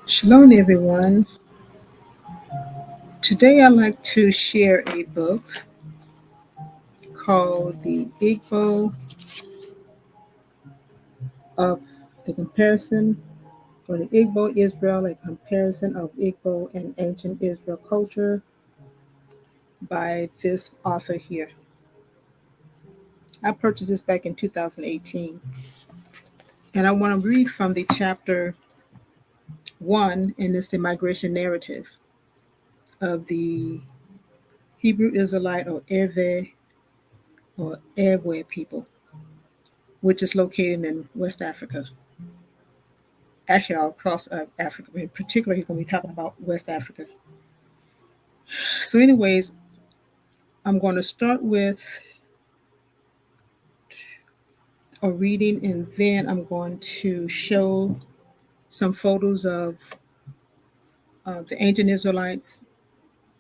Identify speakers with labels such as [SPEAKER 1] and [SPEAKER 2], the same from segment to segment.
[SPEAKER 1] Shalom, everyone. Today, I'd like to share a book called The Igbo of the Comparison, or the Igbo Israel, a comparison of Igbo and ancient Israel culture by this author here. I purchased this back in 2018, and I want to read from the chapter 1, and it's the migration narrative of the Hebrew Israelite or Erh-verh or Erh-verh people, which is located in West Africa. Actually, all across Africa, but in particular, he's going to be talking about West Africa. So, anyways, I'm going to start with a reading, and then I'm going to show some photos of the ancient Israelites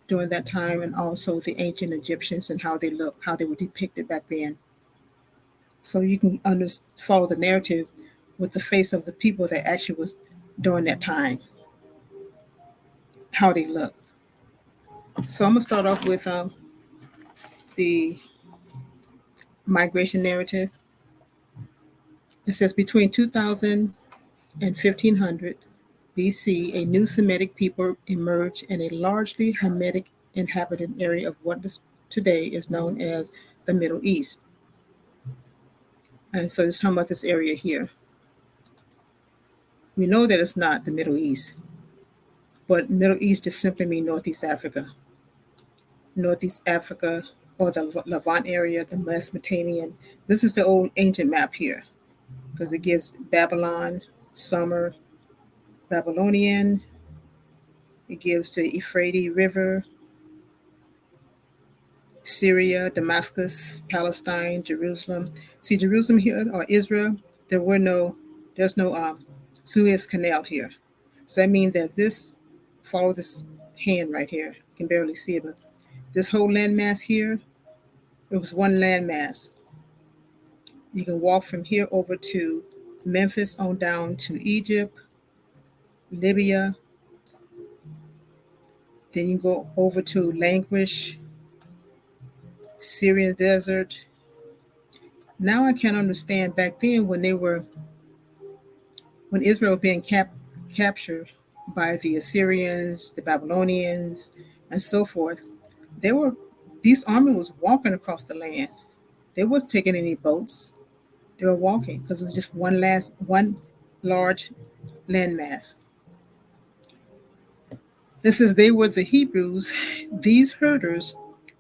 [SPEAKER 1] during that time, and also the ancient Egyptians and how they look, how they were depicted back then. So you can follow the narrative with the face of the people that actually was during that time, how they look. So I'm going to start off with the migration narrative. It says between 2000 and 1500 BC, a new Semitic people emerged in a largely Hamitic inhabited area of what today is known as the Middle East. And so it's talking about this area here. We know that it's not the Middle East, but Middle East just simply means Northeast Africa. Northeast Africa, or the Levant area, the Mesopotamian. This is the old ancient map here, because it gives Babylon, Sumer, Babylonian. It gives the Euphrates River, Syria, Damascus, Palestine, Jerusalem. See, Jerusalem here, or Israel, there's no Suez Canal here. So that means that follow this hand right here. You can barely see it, but this whole landmass here, it was one landmass. You can walk from here over to Memphis on down to Egypt, Libya. Then you go over to Languish, Syrian desert. Now I can understand back then when Israel was being captured by the Assyrians, the Babylonians, and so forth. These army was walking across the land. They wasn't taking any boats. They were walking because it was just one large landmass. This says they were the Hebrews. These herders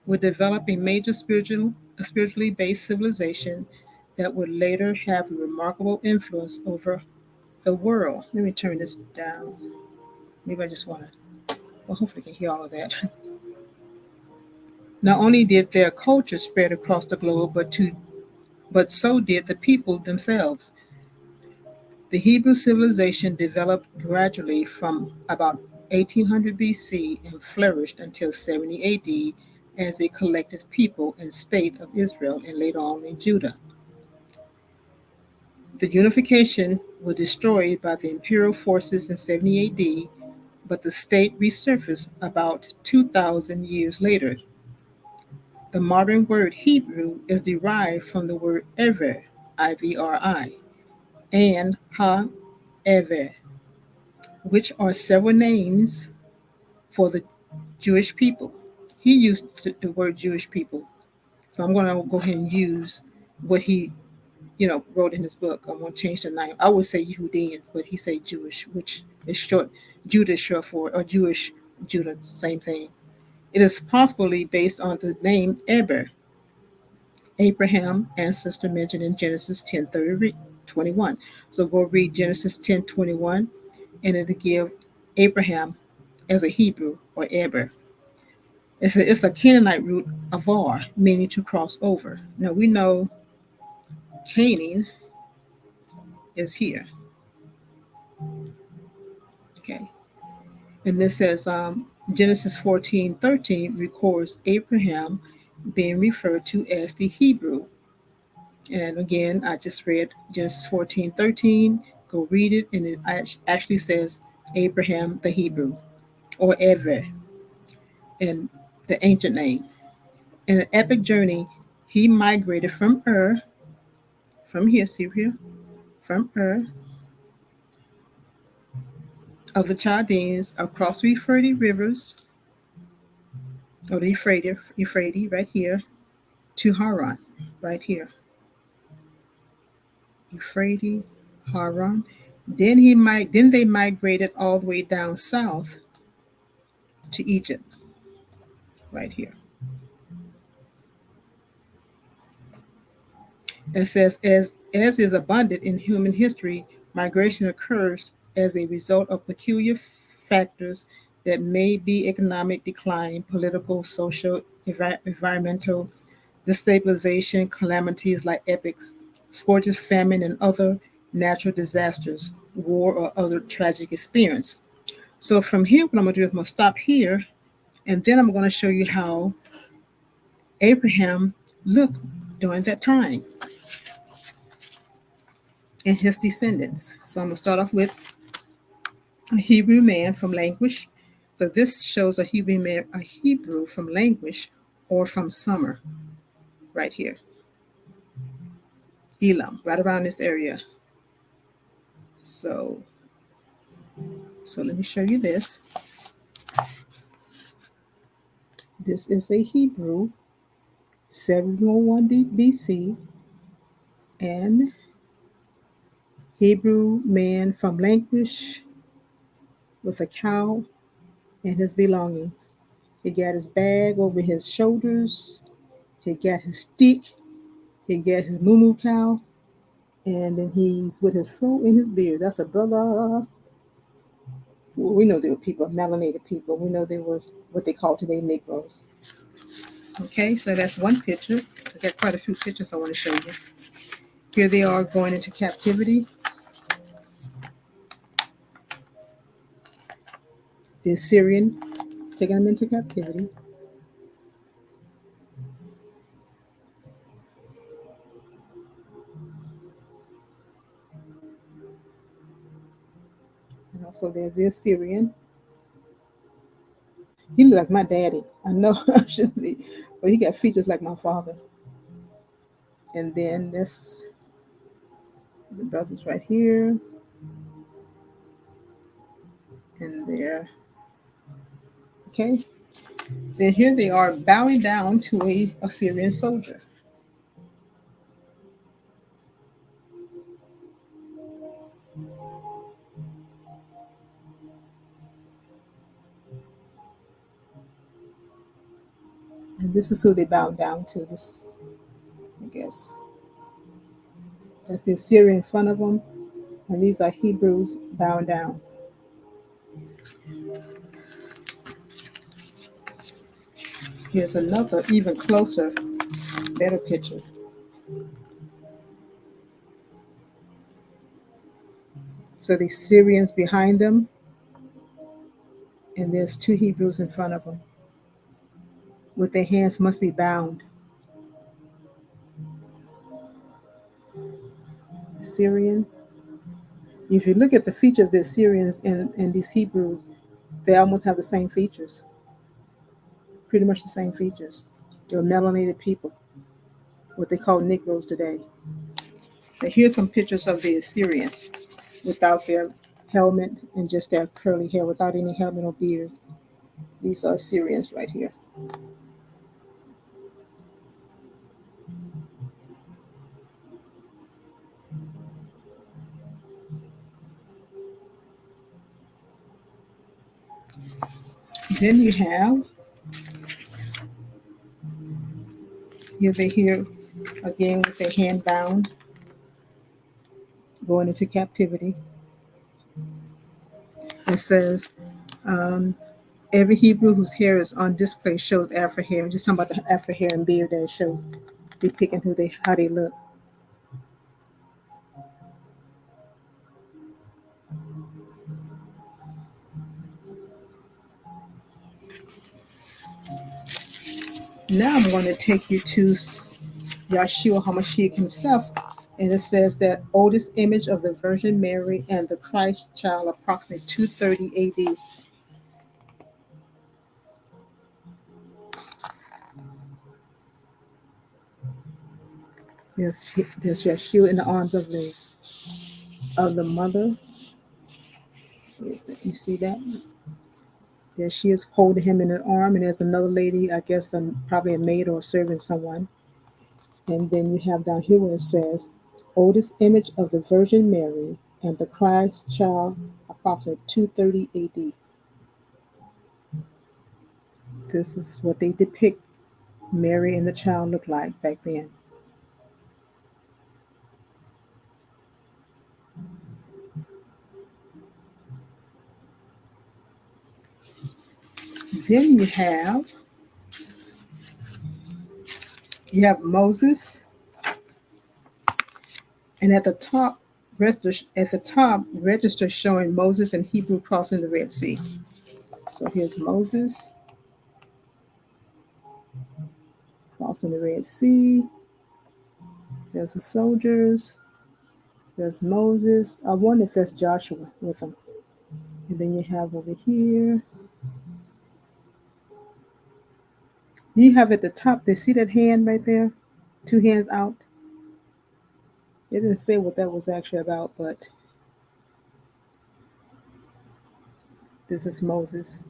[SPEAKER 1] would develop a major spiritually based civilization that would later have a remarkable influence over the world. Let me turn this down. Maybe I just want to, well, hopefully you can hear all of that. Not only did their culture spread across the globe, but so did the people themselves. The Hebrew civilization developed gradually from about 1800 BC and flourished until 70 AD as a collective people and state of Israel and later on in Judah. The unification was destroyed by the imperial forces in 70 AD, but the state resurfaced about 2,000 years later. The modern word Hebrew is derived from the word Erh-verh, I-V-R-I, and Ha-erh-verh, which are several names for the Jewish people. He used the word Jewish people. So I'm going to go ahead and use what he, wrote in his book. I'm going to change the name. I would say Yehudians, but he said Jewish, which is short. Judah is short for, or Jewish, Judah, same thing. It is possibly based on the name Eber, Abraham, ancestor mentioned in Genesis 10:21. So go read Genesis 10:21, and it'll give Abraham as a Hebrew or Eber. It's a Canaanite root, avar, meaning to cross over. Now we know Canaan is here. Okay. And this says Genesis 14:13 records Abraham being referred to as the Hebrew. And again, I just read Genesis 14:13. Go read it, and it actually says Abraham the Hebrew, or Erh-verh in the ancient name. In an epic journey, he migrated from from here, see here, from of the Chaldeans across the Euphrates rivers, or the Euphrates right here, to Haran, right here. Euphrates, Haran. Then they migrated all the way down south to Egypt, right here. It says, as is abundant in human history, migration occurs as a result of peculiar factors that may be economic decline, political, social, environmental destabilization, calamities like epics, scourges, famine, and other natural disasters, war, or other tragic experience. So from here, what I'm going to do is I'm going to stop here, and then I'm going to show you how Abraham looked during that time and his descendants. So I'm going to start off with a Hebrew man from language. So this shows a Hebrew from language or from summer, right here. Elam, right around this area. So let me show you this. This is a Hebrew, 701 BC, and Hebrew man from language with a cow and his belongings. He got his bag over his shoulders. He got his stick. He got his moo cow. And then he's with his fro in his beard. That's a brother. Well, we know they were people, melanated people. We know they were what they call today Negroes. Okay, so that's one picture. I got quite a few pictures I want to show you. Here they are going into captivity. The Assyrian taking them into captivity. And also there's the Assyrian. He looked like my daddy. I know I shouldn't be, but he got features like my father. And then the brothers right here. And there. Okay. Then here they are bowing down to a Assyrian soldier. And this is who they bow down to. This, I guess. That's the Assyrian in front of them. And these are Hebrews bowing down. Here's another, even closer, better picture. So the Syrians behind them, and there's two Hebrews in front of them. With their hands must be bound. Syrian. If you look at the feature of the Syrians and these Hebrews, they almost have the same features. Pretty much the same features. They're melanated people, what they call Negroes today. Now here's some pictures of the Assyrian without their helmet and just their curly hair, without any helmet or beard. These are Assyrians right here. Then you have, they're here again with their hand bound, going into captivity. It says, every Hebrew whose hair is on display shows Afro hair. I'm just talking about the Afro hair and beard that it shows, depicting how they look. Now I'm going to take you to Yahshua HaMashiach himself And it says that oldest image of the Virgin Mary and the Christ child, approximately 230 AD. There's Yeshua in the arms of the mother. You see that? There she is holding him in her arm, and there's another lady, I guess, probably a maid or a servant, someone. And then you have down here where it says, oldest image of the Virgin Mary and the Christ child, approximately 230 AD. This is what they depict Mary and the child looked like back then. Then you have Moses, and register showing Moses and Hebrew crossing the Red Sea. So here's Moses crossing the Red Sea. There's the soldiers. There's Moses. I wonder if that's Joshua with him. And then you have over here. You have at the top, they see that hand right there? Two hands out. They didn't say what that was actually about, but this is Moses.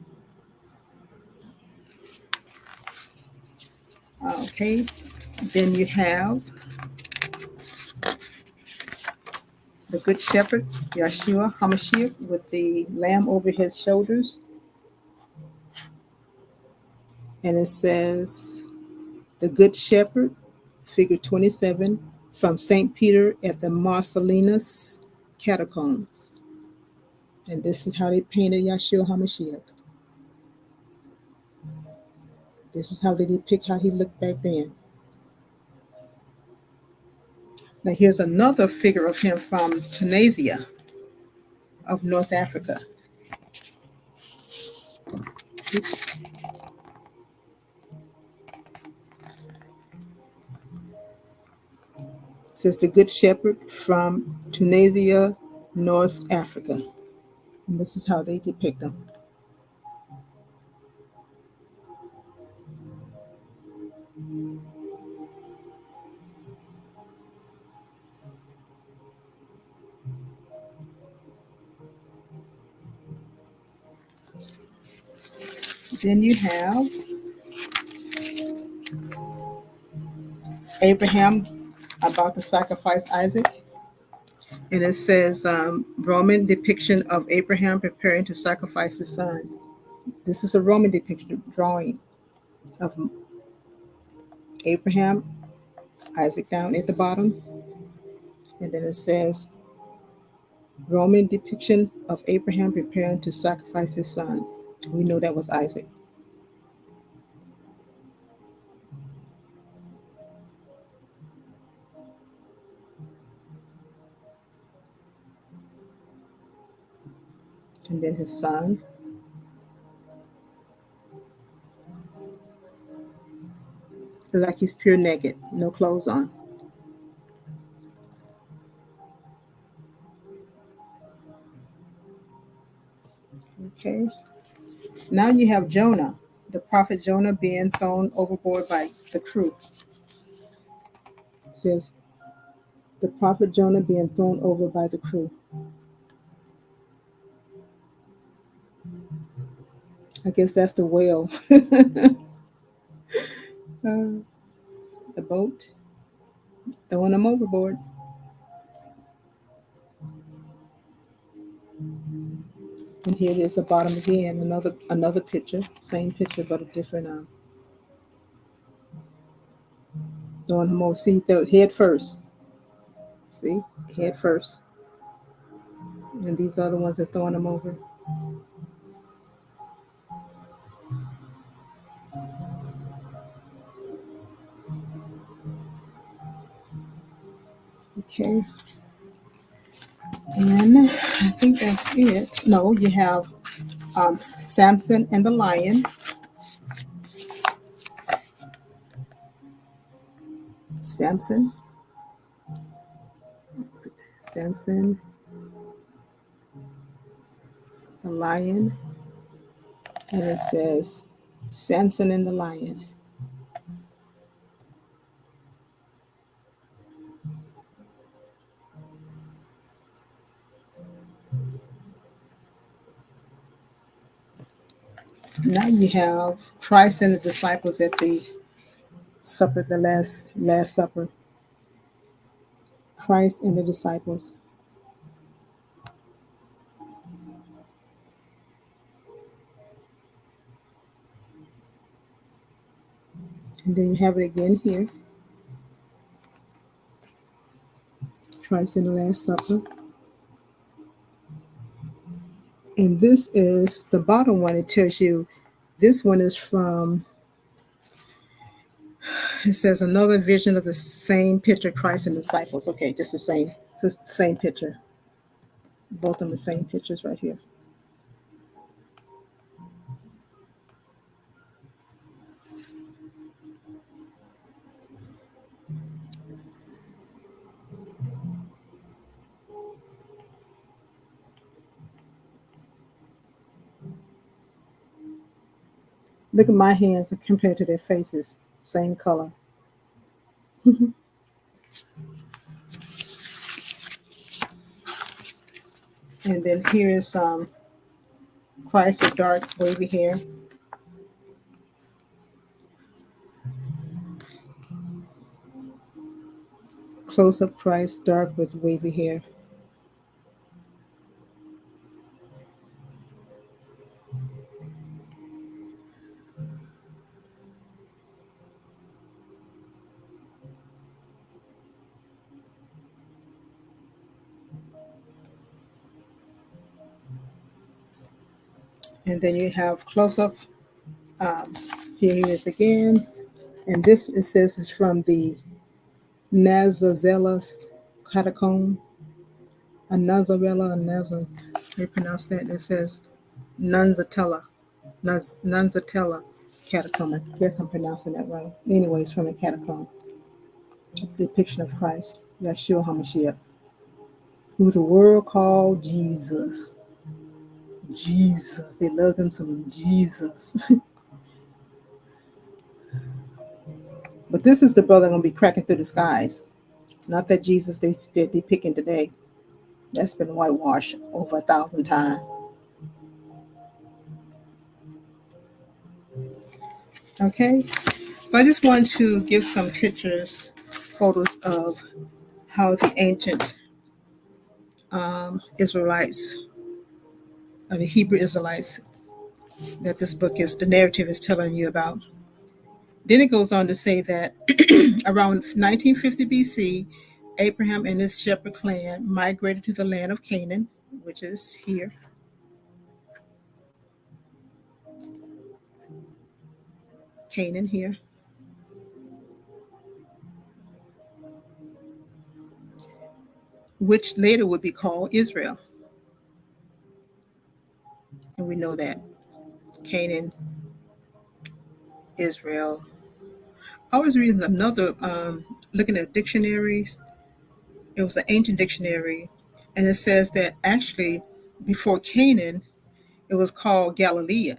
[SPEAKER 1] Okay. Then you have the Good Shepherd, Yeshua HaMashiach, with the lamb over his shoulders. And it says, the Good Shepherd, figure 27, from St. Peter at the Marcellinus Catacombs. And this is how they painted Yeshua HaMashiach. This is how they depict how he looked back then. Now here's another figure of him from Tunisia of North Africa. Oops. It says the Good Shepherd from Tunisia, North Africa. And this is how they depict him. Then you have Abraham about to sacrifice Isaac. And it says Roman depiction of Abraham preparing to sacrifice his son. This is a Roman depiction drawing of Abraham, Isaac down at the bottom. And then it says Roman depiction of Abraham preparing to sacrifice his son. We know that was Isaac. And then his son. Like he's pure naked, no clothes on. Okay. Now you have Jonah, the prophet Jonah being thrown overboard by the crew. It says the prophet Jonah being thrown over by the crew. I guess that's the whale. The boat throwing them overboard. And here it is the bottom again, another picture, same picture but a different throwing him over. See, head first. See, head first. And these are the ones that throwing them over. Okay. And I think that's it. No, you have Samson and the lion. Samson. Samson, the lion, and it says Samson and the lion. Now you have Christ and the disciples at the supper, the last supper. Christ and the disciples. And then you have it again here. Christ in the Last Supper. And this is the bottom one. It tells you this one is from, it says another vision of the same picture, Christ and disciples. Okay, just the same. It's the same picture. Both of them the same pictures right here. Look at my hands compared to their faces. Same color. And then here's Christ with dark wavy hair. Close up Christ, dark with wavy hair. And then you have close up. Here he is again. And this, it says, is from the Nazarella catacomb. A Nazarella, you pronounce that. And it says Nunzatella, Nunzatella catacomb. I guess I'm pronouncing that right. Anyways, from the catacomb. The depiction of Christ, Yeshua HaMashiach, who the world called Jesus. Jesus. They love him some Jesus. But this is the brother going to be cracking through the skies. Not that Jesus they're depicting today. That's been whitewashed over 1,000 times. Okay, so I just want to give some pictures, photos of how the ancient Israelites, or the Hebrew Israelites, that this book is, the narrative is telling you about. Then it goes on to say that around 1950 BC, Abraham and his shepherd clan migrated to the land of Canaan, which is here. Canaan here. Which later would be called Israel. And we know that. Canaan, Israel. I was reading another, looking at dictionaries. It was an ancient dictionary. And it says that actually, before Canaan, it was called Galilee,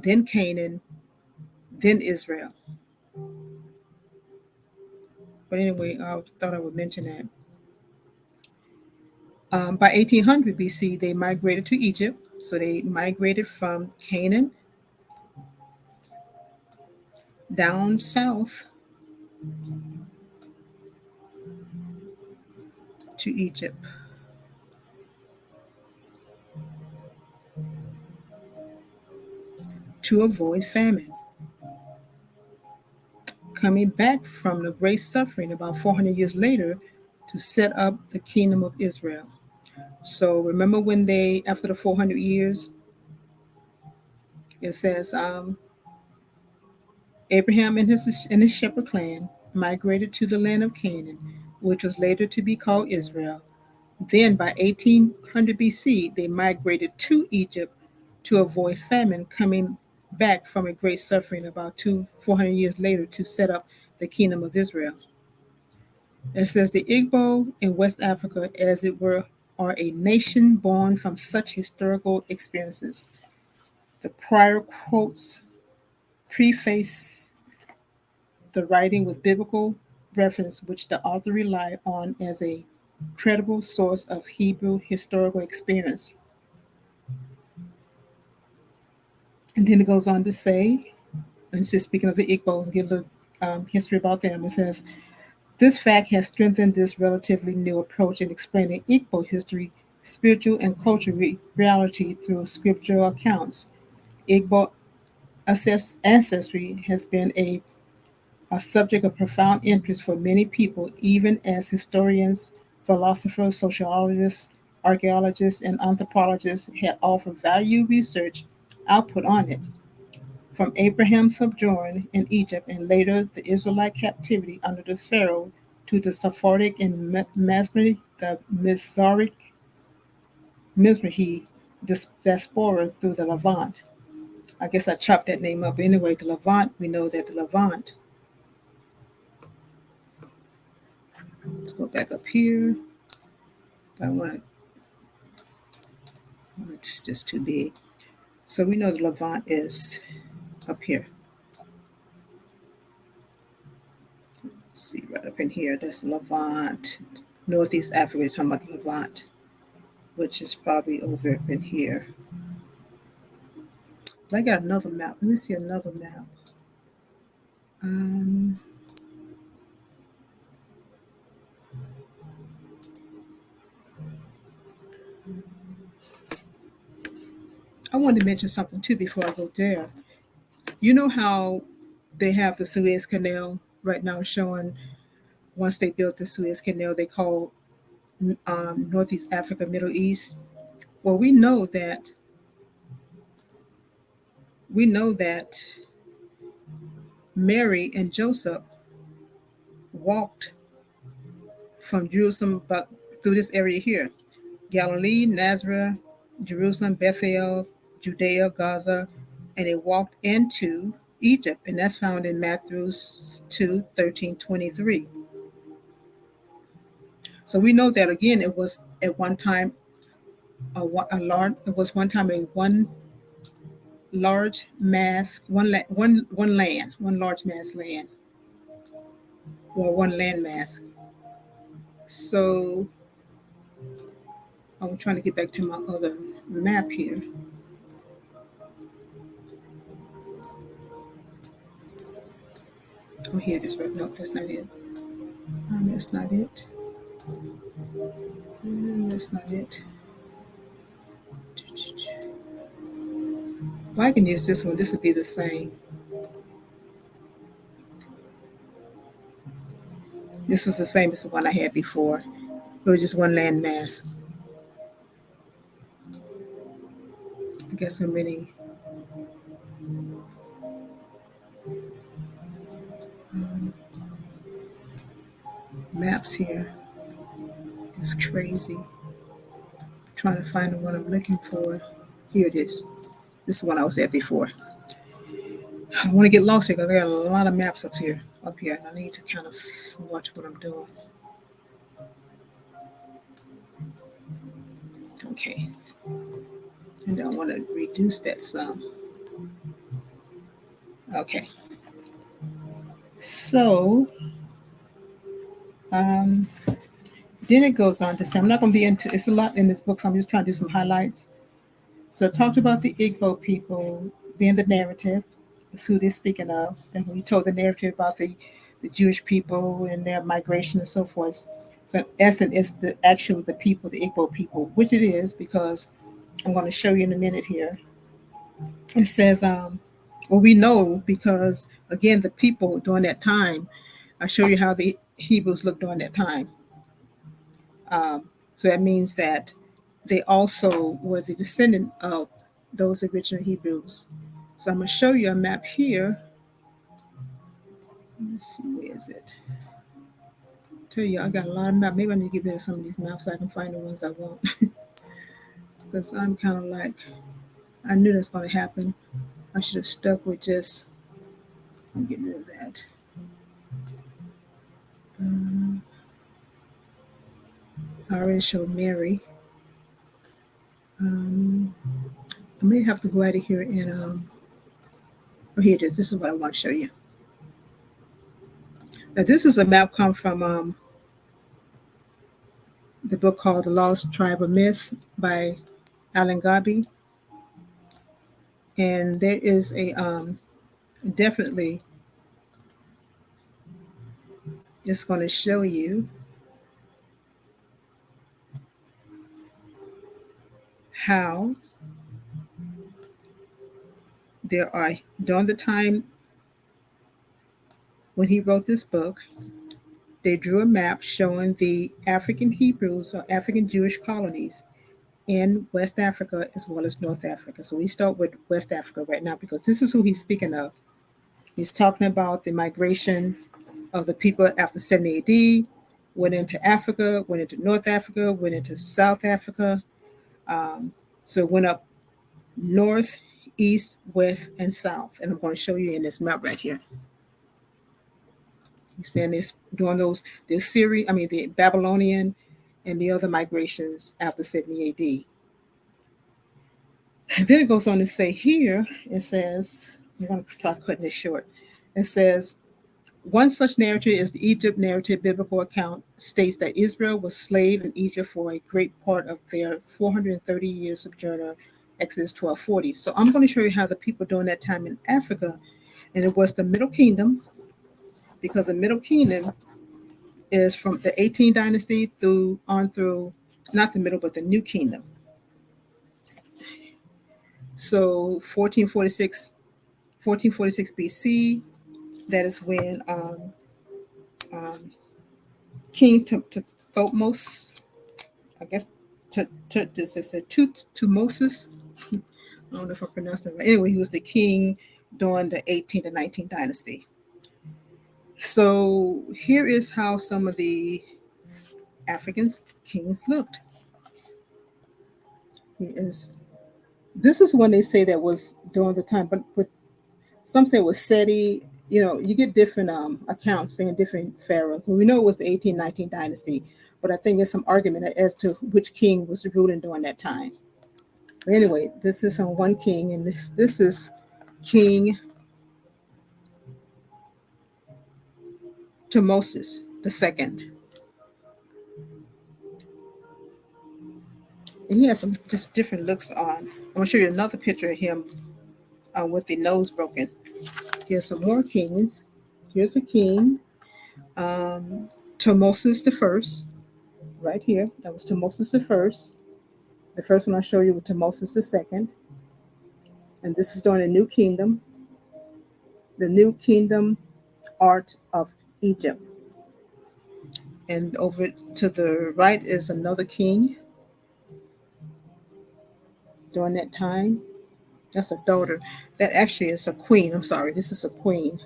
[SPEAKER 1] then Canaan, then Israel. But anyway, I thought I would mention that. By 1800 BC, they migrated to Egypt. So they migrated from Canaan down south to Egypt. To avoid famine. Coming back from the great suffering about 400 years later to set up the kingdom of Israel. So remember when they, after the 400 years, it says Abraham and his shepherd clan migrated to the land of Canaan, which was later to be called Israel. Then by 1800 BC, they migrated to Egypt to avoid famine, coming back from a great suffering about 400 years later to set up the kingdom of Israel. It says the Igbo in West Africa, as it were, are a nation born from such historical experiences. The prior quotes preface the writing with biblical reference, which the author relied on as a credible source of Hebrew historical experience. And then it goes on to say, and it says, speaking of the Igbo, give a little history about them. It says, this fact has strengthened this relatively new approach in explaining Igbo history, spiritual, and cultural reality through scriptural accounts. Igbo ancestry has been a subject of profound interest for many people, even as historians, philosophers, sociologists, archaeologists, and anthropologists had offered valued research output on it. From Abraham's sojourn in Egypt and later the Israelite captivity under the Pharaoh to the Sephardic and Masri, the Mizrahi diaspora through the Levant. I guess I chopped that name up anyway. The Levant, we know that the Levant. Let's go back up here. I want to, it's just too big. So we know the Levant is up here. Let's see, right up in here, that's Levant. Northeast Africa is talking about the Levant, which is probably over up in here. But I got another map. Let me see another map. Um, I wanted to mention something too before I go there. You know how they have the Suez Canal right now showing once they built the Suez Canal, they call Northeast Africa Middle East. Well, we know that Mary and Joseph walked from Jerusalem but through this area here. Galilee, Nazareth, Jerusalem, Bethel, Judea, Gaza, and they walked into Egypt, and that's found in Matthew 2:13-23. So we know that again, it was at one time a large. It was one time a one large mass, one land, one large mass land, or one land mass. So I'm trying to get back to my other map here. Oh, here it is. Right? No, that's not it. That's not it. That's not it. Well, I can use this one. This would be the same. This was the same as the one I had before. It was just one land mass. I got so many maps here. It's crazy. Trying to find the one I'm looking for. Here it is. This is the one I was at before. I don't want to get lost here because I got a lot of maps up here. And I need to kind of watch what I'm doing. Okay. And I want to reduce that some. Okay. So, um, then it goes on to say, I'm not going to be into, it's a lot in this book, so I'm just trying to do some highlights. So it talked about the Igbo people being the narrative, that's who they're speaking of. And we told the narrative about the Jewish people and their migration and so forth. So in essence, it's the people, the Igbo people, which it is because I'm going to show you in a minute here. It says, well, we know because, again, the people during that time, I show you how the Hebrews looked during that time. So that means that they also were the descendant of those original Hebrews. So I'm going to show you a map here. Let's see, where is it? Tell you, I got a lot of maps. Maybe I need to get rid of some of these maps so I can find the ones I want. Because I'm kind of like, I knew that's going to happen. I should have stuck with just, I'm getting rid of that. I already showed Mary. I may have to go out of here and oh, here it is. This is what I want to show you. Now this is a map come from the book called The Lost Tribe of Myth by Alan Gabi. And there is a definitely it's going to show you how there are during the time when he wrote this book, they drew a map showing the African Hebrews or African Jewish colonies in West Africa as well as North Africa. So we start with West Africa right now because this is who he's speaking of. He's talking about the migration of the people after 70 AD, went into Africa, went into North Africa, went into South Africa. So it went up north, east, west, and south. And I'm going to show you in this map right here. He's saying this during the Assyrian, the Babylonian and the other migrations after 70 AD. And then it goes on to say here, it says, I'm going to try cutting this short. It says, one such narrative is the Egypt narrative biblical account states that Israel was slave in Egypt for a great part of their 430 years sojourner, Exodus 12:40. So I'm going to show you how the people during that time in Africa, and it was the Middle Kingdom, because the Middle Kingdom is from the 18th dynasty through not the middle, but the New Kingdom. So 1446 BC, that is when King Thutmose, I guess this is a Tutmosis. I don't know if I pronounced it right. Anyway, he was the king during the 18th and 19th dynasty. So here is how some of the African kings looked. This is when they say that was during the time, but some say it was Seti. You get different accounts saying different pharaohs. We know it was the 18th, 19th dynasty, but I think there's some argument as to which king was ruling during that time. But anyway, this is on one king, and this is King Thutmosis II. And he has some just different looks on. I'm going to show you another picture of him with the nose broken. Here's some more kings. Here's a king, Thutmosis I, right here. That was Thutmosis I. The first one I showed you was Thutmosis II. And this is during the New Kingdom. The New Kingdom art of Egypt. And over to the right is another king during that time. That's a daughter. That actually is a queen. I'm sorry. This is a queen.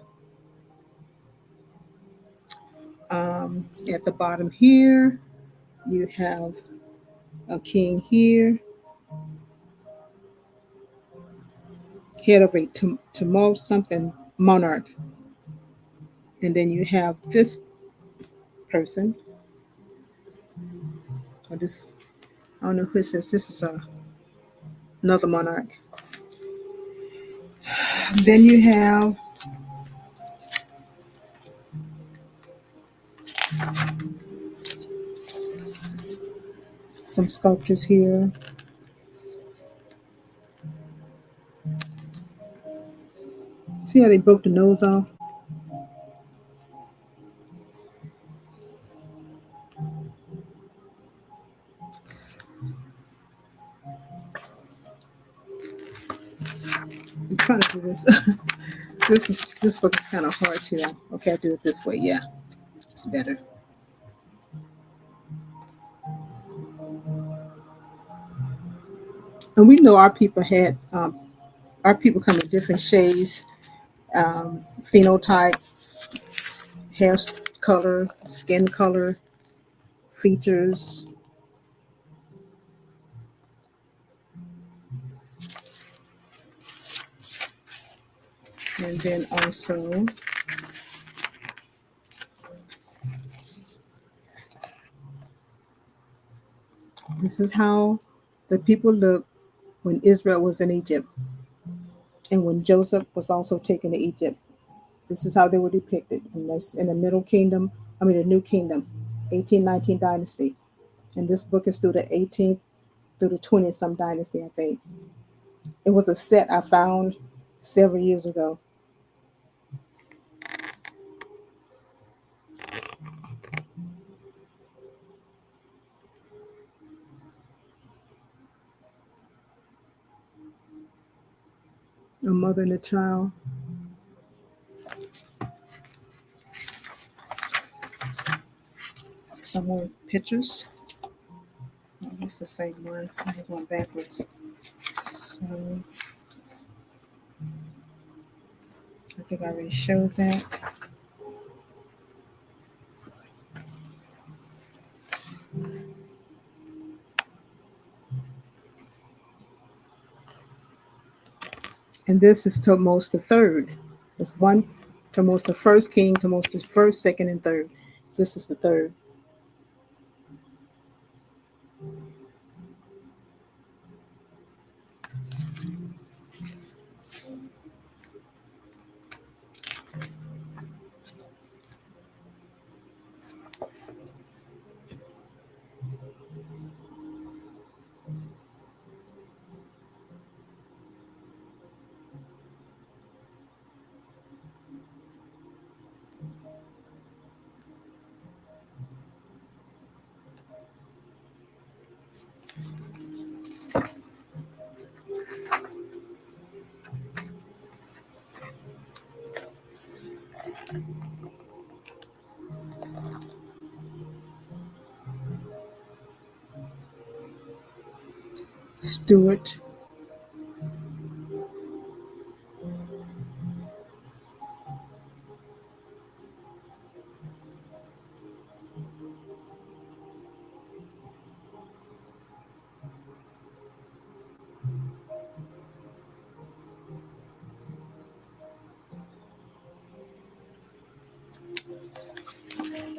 [SPEAKER 1] At the bottom here, you have a king here, head of a tumult something monarch. And then you have this person, or this, I don't know who this is. This is another monarch. Then you have some sculptures here. See how they broke the nose off? I'm trying to do this. This book is kind of hard to. Okay, I'll do it this way. Yeah, it's better. And we know our people come in different shades, phenotype, hair color, skin color, features. And then also This is how the people looked when Israel was in Egypt and when Joseph was also taken to Egypt. This is how they were depicted in the Middle Kingdom, the New Kingdom, 1819 dynasty. And this book is through the 18th through the 20th some dynasty, I think. It was a set I found several years ago. A mother and a child. Some more pictures. Oh, it's the same one. I'm going backwards. So I think I already showed that. And this is Thutmose the third. It's one Thutmose the first king, Thutmose the first, second, and third. This is the third. Stuart.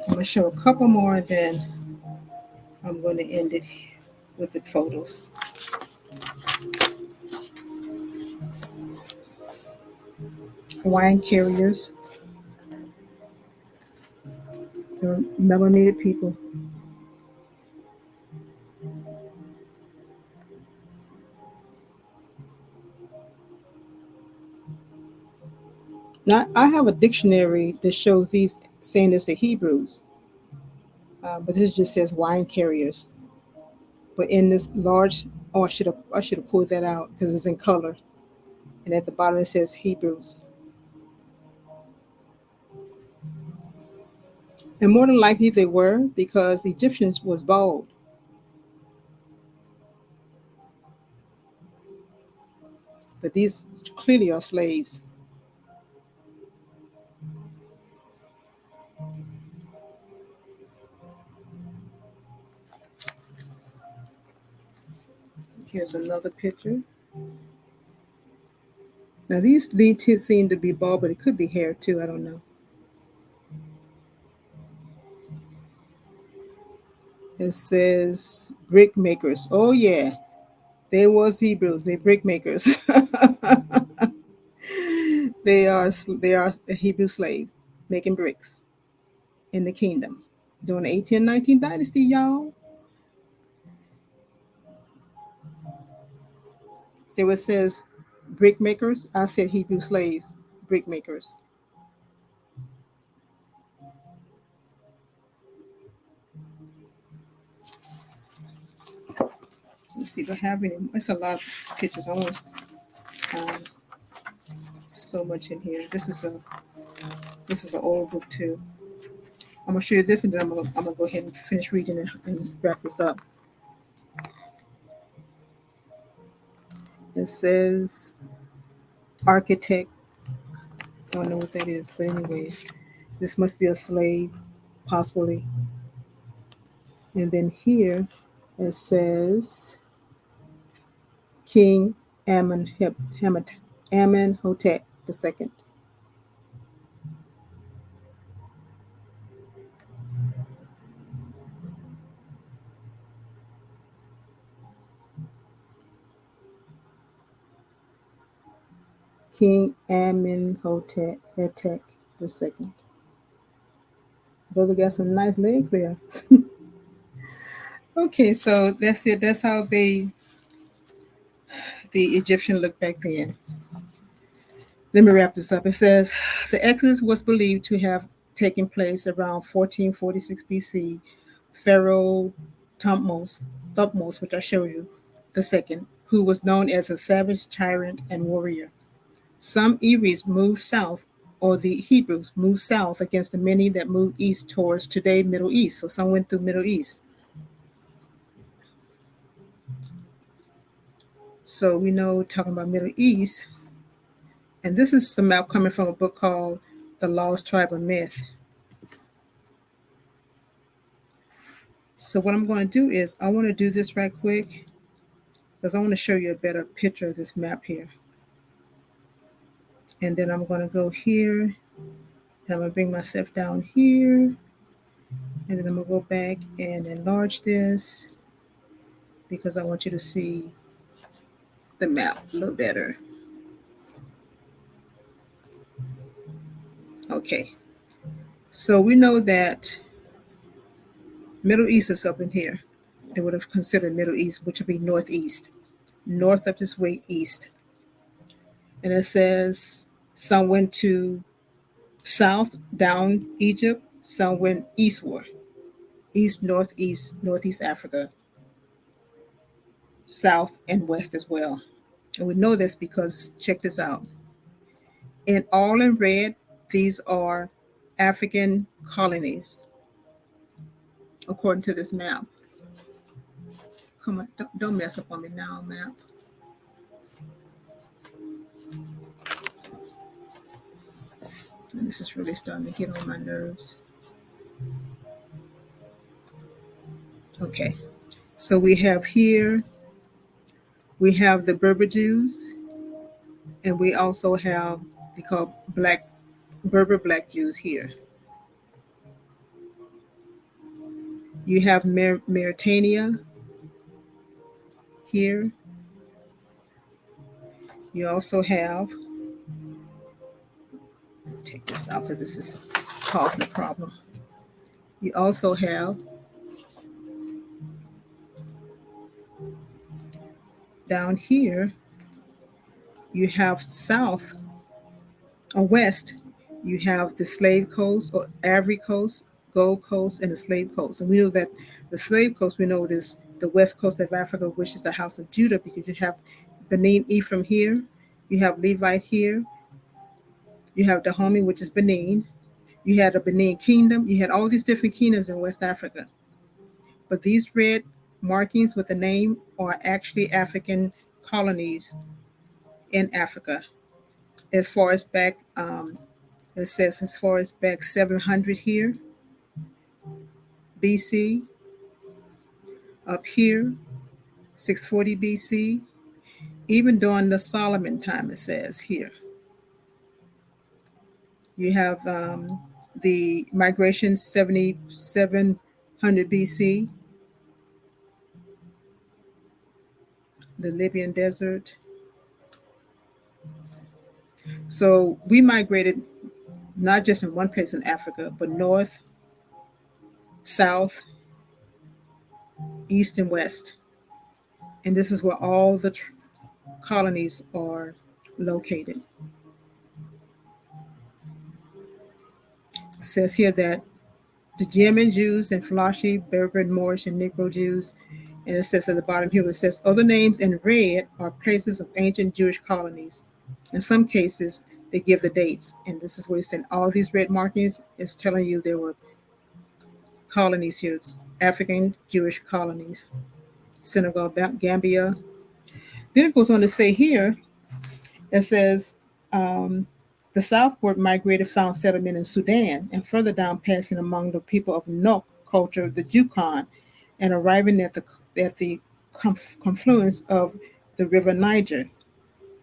[SPEAKER 1] I'm going to show a couple more, then I'm going to end it with the photos. Wine carriers. They're melanated people. Now, I have a dictionary that shows these saying it's the Hebrews, but this just says wine carriers. But in this large, oh, I should have pulled that out because it's in color, and at the bottom it says Hebrews. And more than likely they were because the Egyptians was bald. But these clearly are slaves. Here's another picture. Now these lead to seem to be bald, but it could be hair too. I don't know. It says brick makers. Oh yeah, they was Hebrews. They brick makers. they are Hebrew slaves making bricks in the kingdom during the 1819 dynasty, y'all. So it says brick makers. I said Hebrew slaves, brick makers. Let's see, do I have any? It's a lot of pictures. Almost um, so much in here. This is an old book too. I'm gonna show you this, and then I'm gonna go ahead and finish reading it and wrap this up. It says architect. I don't know what that is, but anyways, this must be a slave, possibly. And then here it says King Amenhotep II. King Amenhotep II. Brother got some nice legs there. Okay, so that's it. That's how the Egyptian looked back then. Let me wrap this up. It says the Exodus was believed to have taken place around 1446 BC. Pharaoh Thutmose, which I showed you, the second, who was known as a savage tyrant and warrior. Some Eries moved south, or the Hebrews moved south against the many that moved east towards today Middle East. So some went through Middle East. So we know, talking about Middle East, and this is some map coming from a book called The Lost Tribe of Myth. So what I'm going to do is I want to do this right quick because I want to show you a better picture of this map here. And then I'm going to go here, and I'm going to bring myself down here, and then I'm going to go back and enlarge this because I want you to see the map a little better. Okay, so we know that Middle East is up in here. They would have considered Middle East, which would be northeast, north of this way east. And it says some went to south down Egypt, some went eastward, east, northeast Africa, south and west as well. And we know this because check this out. In all in red, these are African colonies, according to this map. Come on, don't mess up on me now, map. And this is really starting to get on my nerves. Okay, so we have here, we have the Berber Jews, and we also have, they call Berber black Jews here. You have Mauritania here. You also have, take this out because this is causing a problem. You also have down here, you have south or west, you have the Slave Coast or Ivory Coast, Gold Coast, and the Slave Coast. And we know that the Slave Coast, we know this, the west coast of Africa, which is the house of Judah, because you have Benin Ephraim here, you have Levite here, you have Dahomey, which is Benin, you had a Benin kingdom, you had all these different kingdoms in West Africa. But these red markings with the name are actually African colonies in Africa. As far as back, it says as far as back 700 here, BC, up here, 640 BC, even during the Solomon time, it says here. You have the migration 7700 BC, the Libyan desert. So we migrated not just in one place in Africa, but north, south, east, and west. And this is where all the colonies are located. It says here that the Yemen Jews and Falashi, Berber, Moorish, and Negro Jews. And it says at the bottom here, it says other names in red are places of ancient Jewish colonies. In some cases, they give the dates. And this is what it said. All these red markings is telling you there were colonies here, African Jewish colonies. Senegal, Gambia. Then it goes on to say here, it says the southward migrated found settlement in Sudan and further down passing among the people of Nok culture, the Yukon, and arriving at the confluence of the river Niger.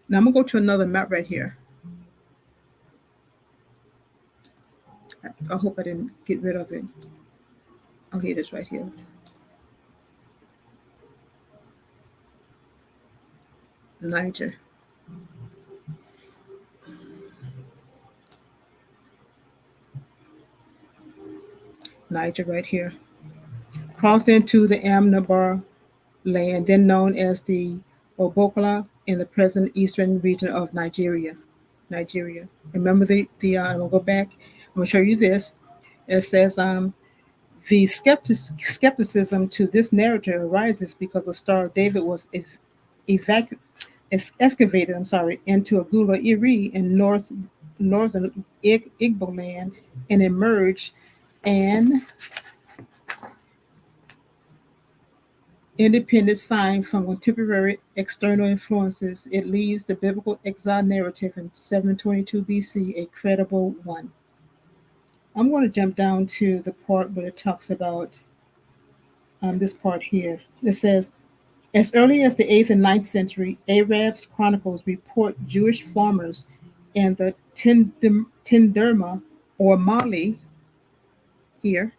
[SPEAKER 1] Now I'm going to go to another map right here. I hope I didn't get rid of it. Oh, here it is right here. Niger. Niger right here. Crossed into the Amnabar land, then known as the Obokla in the present eastern region of Nigeria. Nigeria. Remember I'm gonna go back. I'm gonna show you this. It says the skepticism to this narrative arises because the Star of David was evacu- excavated, into Agula Iri in northern Igbo land and emerged an independent sign from contemporary external influences. It leaves the biblical exile narrative in 722 BC a credible one. I'm going to jump down to the part where it talks about this part here. It says, as early as the 8th and ninth century, Arabs chronicles report Jewish farmers in the Tinderma or Mali here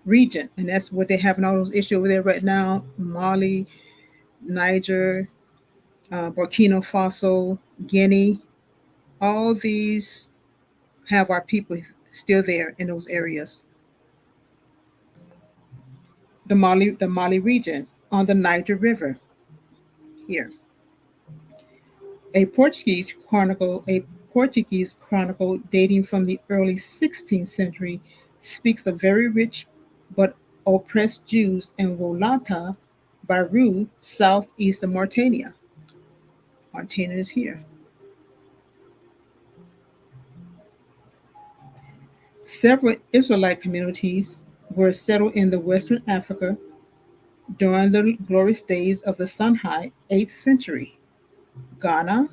[SPEAKER 1] region, and that's what they have in all those issues over there right now. Mali, Niger, Burkina Faso, Guinea, all these have our people still there in those areas. The Mali region on the Niger River here. A Portuguese chronicle dating from the early 16th century speaks of very rich but oppressed Jews in Wolata, Baru, southeast of Mauritania. Mauritania is here. Several Israelite communities were settled in the Western Africa during the glorious days of the Songhai 8th century. Ghana,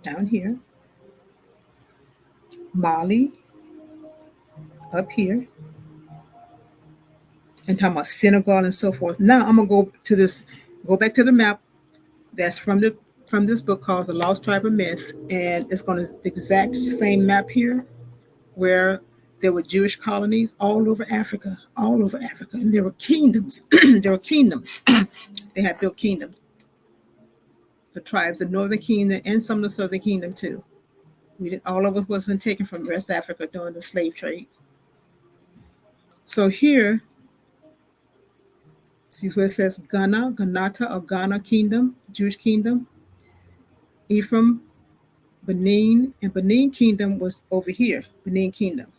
[SPEAKER 1] down here, Mali, up here, and talking about Senegal and so forth. Now I'm gonna go back to the map that's from this book called The Lost Tribe of Myth, and it's going to the exact same map here where there were Jewish colonies all over Africa, and there were kingdoms. There were kingdoms. They had built kingdoms. The tribes, the Northern Kingdom, and some of the Southern Kingdom too. All of us wasn't taken from West Africa during the slave trade. So here, see where it says Ghana, Ghanata or Ghana Kingdom, Jewish Kingdom, Ephraim, Benin, and Benin Kingdom was over here, Benin Kingdom.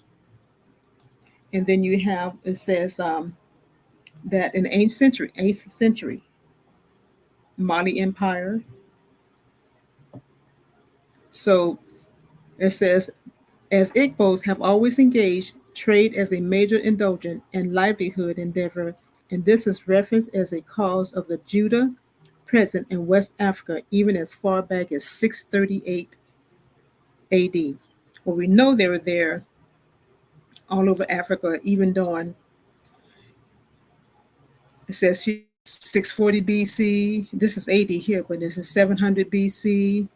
[SPEAKER 1] And then you have, it says that in the 8th century, Mali Empire. So it says, as Igbos have always engaged trade as a major indulgent and livelihood endeavor, and this is referenced as a cause of the Judah present in West Africa even as far back as 638 AD. Well, we know they were there all over Africa, even during, it says here 640 BC. This is AD here, but this is 700 BC.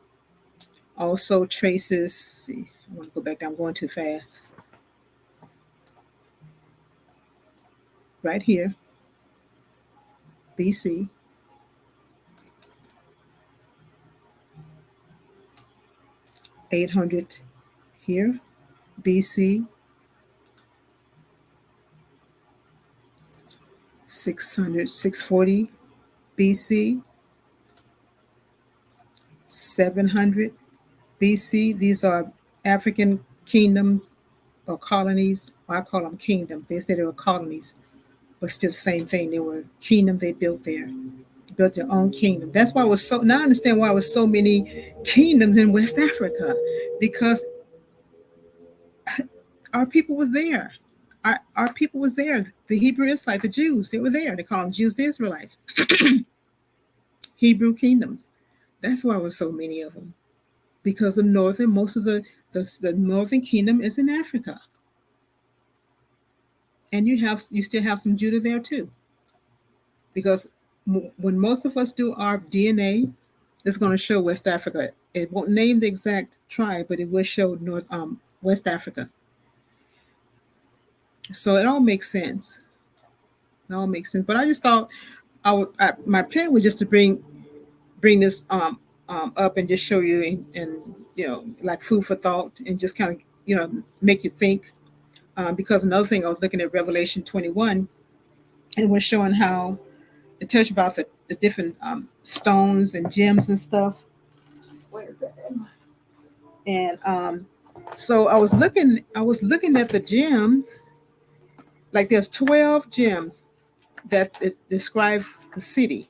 [SPEAKER 1] Also traces, see, I want to go back down, I'm going too fast. Right here, BC. 800 here, BC. 640 BC. 700 BC. These are African kingdoms or colonies. Well, I call them kingdoms. They said they were colonies, but still the same thing. They were kingdom they built there. They built their own kingdom. That's why it was so, now I understand why it was so many kingdoms in West Africa, because our people was there. Our people was there. The Hebrew Israelites, the Jews, they were there. They call them Jews, the Israelites. Hebrew kingdoms. That's why there were so many of them. Because the northern, most of the northern kingdom is in Africa. And you still have some Judah there too. Because when most of us do our DNA, it's going to show West Africa. It won't name the exact tribe, but it will show West Africa. So it all makes sense. It all makes sense. But I just thought my plan was just to bring this up and just show you and like food for thought, and just kind of make you think. Because another thing, I was looking at Revelation 21, and was showing how it touched about the different stones and gems and stuff. Where is that? And so I was looking at the gems. Like there's 12 gems that it describes the city,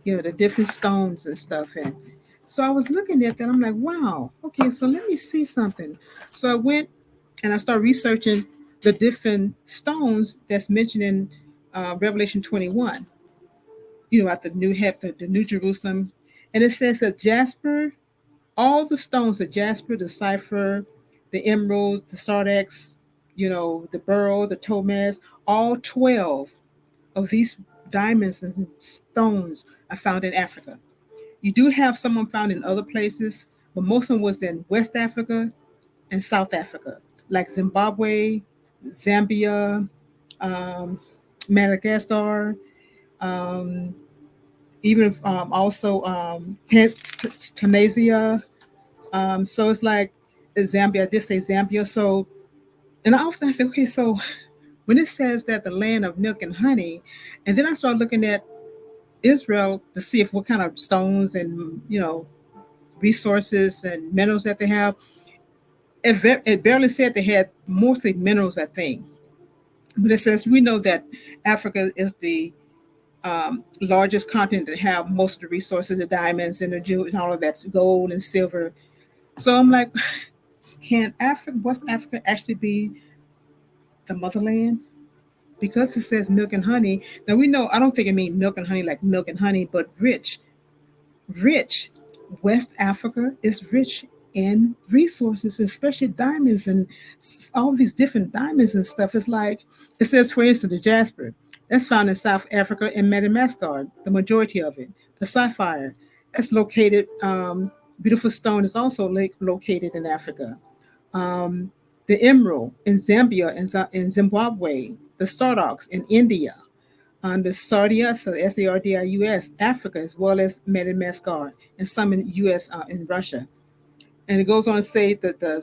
[SPEAKER 1] the different stones and stuff. And so I was looking at that. I'm like, wow, okay, so let me see something. So I went and I started researching the different stones that's mentioned in Revelation 21, at the New Jerusalem. And it says that jasper, all the stones, the jasper, the cypher, the emerald, the sardex, the beryl, the topaz, all 12 of these diamonds and stones are found in Africa. You do have some of them found in other places, but most of them was in West Africa and South Africa, like Zimbabwe, Zambia, um, Madagascar, um, even also Tunisia. So it's like Zambia. I did say Zambia. So, and I often say, okay, so when it says that the land of milk and honey, and then I started looking at Israel to see if what kind of stones and resources and minerals that they have. It barely said they had mostly minerals, I think, but it says we know that Africa is the largest continent that have most of the resources, the diamonds and the jewels and all of that's gold and silver. So I'm like, can West Africa actually be the motherland? Because it says milk and honey. Now we know, I don't think it means milk and honey like milk and honey, but rich. Rich. West Africa is rich in resources, especially diamonds and all these different diamonds and stuff. It's like, it says, for instance, the jasper. That's found in South Africa and Madagascar, the majority of it. The sapphire, that's located, beautiful stone is also located in Africa. Um, the emerald in Zambia and in Zimbabwe, the sardox in India, the Sardius, so Sardius, Africa, as well as Madagascar, and some in U.S. In Russia. And it goes on to say that the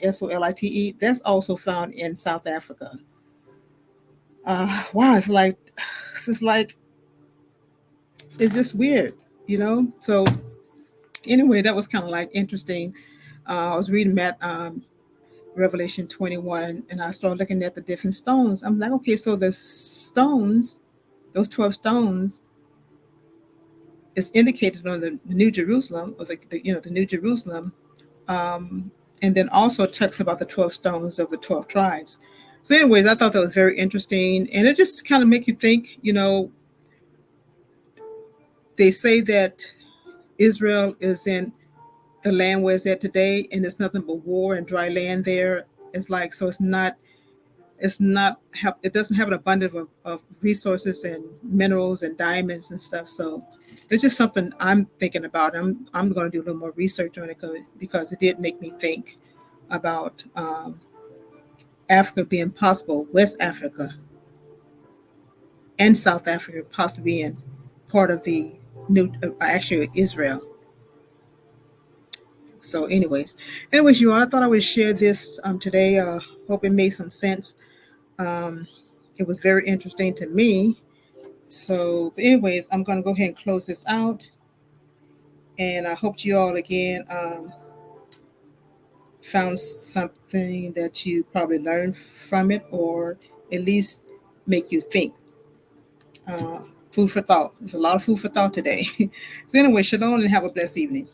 [SPEAKER 1] CHRYSOLITE, that's also found in South Africa. Wow, it's like it's just weird. So anyway, that was kind of like interesting. I was reading that Revelation 21, and I started looking at the different stones. I'm like, okay, so the stones, those 12 stones, is indicated on the New Jerusalem, or the New Jerusalem, um, and then also talks about the 12 stones of the 12 tribes. So, anyways, I thought that was very interesting, and it just kind of make you think. They say that Israel is in the land where it's at today, and it's nothing but war and dry land there. It's like, so it doesn't have an abundance of resources and minerals and diamonds and stuff. So it's just something I'm thinking about. I'm going to do a little more research on it because it did make me think about Africa being possible, West Africa and South Africa possibly being part of the new, actually Israel. So, anyways, you all, I thought I would share this today. Hope it made some sense. Um, it was very interesting to me. So, anyways, I'm going to go ahead and close this out. And I hope you all again found something that you probably learned from it, or at least make you think. Uh, Food for thought. There's a lot of food for thought today. So, anyway, shalom and have a blessed evening.